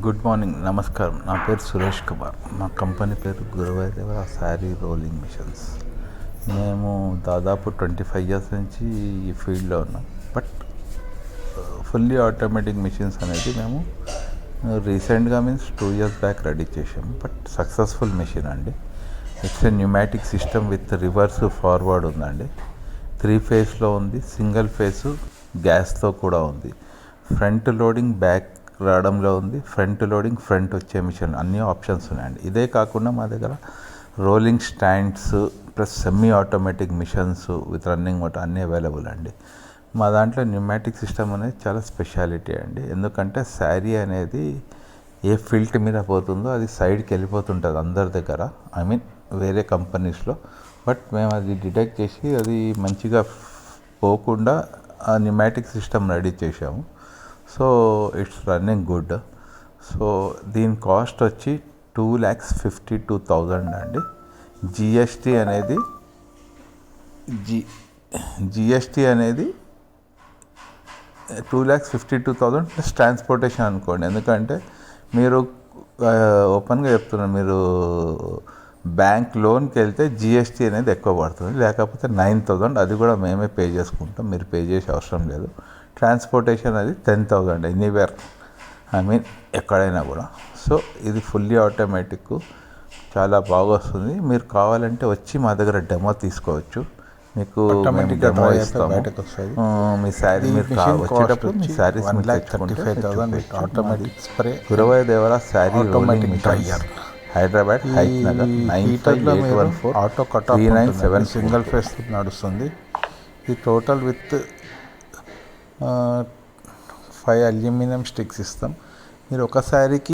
Good morning, నమస్కారం. నా పేరు సురేష్ కుమార్. మా కంపెనీ పేరు గురవాయ్య శారీ రోలింగ్ మిషన్స్. మేము దాదాపు 25 years నుంచి ఈ ఫీల్డ్లో ఉన్నాం. బట్ ఫుల్లీ ఆటోమేటిక్ మిషన్స్ అనేది మేము రీసెంట్గా 2 years బ్యాక్ రెడీ చేసాము. బట్ సక్సెస్ఫుల్ మిషన్ అండి. It's a pneumatic system with reverse forward ఉందండి. 3 phaseలో ఉంది, సింగిల్ ఫేసు గ్యాస్తో కూడా ఉంది. ఫ్రంట్ లోడింగ్ బ్యాక్ రావడంలో ఉంది, ఫ్రంట్ లోడింగ్ ఫ్రంట్ వచ్చే మిషన్, అన్ని ఆప్షన్స్ ఉన్నాయండి. ఇదే కాకుండా మా దగ్గర rolling stands plus semi automatic machines with running motor అన్నీ అవైలబుల్ అండి. మా దాంట్లో న్యూమాటిక్ సిస్టమ్ అనేది చాలా స్పెషాలిటీ అండి. ఎందుకంటే శారీ అనేది ఏ ఫిల్ట్ మీద పోతుందో అది సైడ్కి వెళ్ళిపోతుంటుంది అందరి దగ్గర, ఐ మీన్ వేరే కంపెనీస్లో. బట్ మేము అది డిటెక్ట్ చేసి అది మంచిగా పోకుండా ఆ న్యూమాటిక్ సిస్టమ్ రెడీ చేసాము. So it's running good. So దీని కాస్ట్ వచ్చి 2,52,000 అండి. జిఎస్టీ అనేది జిఎస్టీ అనేది 2,52,000 ప్లస్ ట్రాన్స్పోర్టేషన్ అనుకోండి. ఎందుకంటే మీరు ఓపెన్గా చెప్తున్నాను, మీరు బ్యాంక్ లోన్కి వెళ్తే జిఎస్టీ అనేది ఎక్కువ పడుతుంది, లేకపోతే 9,000, అది కూడా మేమే పే చేసుకుంటాం, మీరు పే చేసే అవసరం లేదు. ట్రాన్స్పోర్టేషన్ అది 10,000 ఎనీవేర్, ఐ మీన్ ఎక్కడైనా కూడా. సో ఇది ఫుల్లీ ఆటోమేటిక్, చాలా బాగా వస్తుంది. మీరు కావాలంటే వచ్చి మా దగ్గర డెమో తీసుకోవచ్చు. మీకు డెమో ఇస్తాము. మీ శారీ మీరు వచ్చేటప్పుడు మీ sarees automatic spray Guravayya Devara saree rolling machine, Hyderabad, Hydernagar 958143 auto cut off 3977 single phase నడుస్తుంది. ఈ టోటల్ విత్ 5 అల్యూమినియం స్టిక్స్ ఇస్తాం. మీరు ఒక శారీకి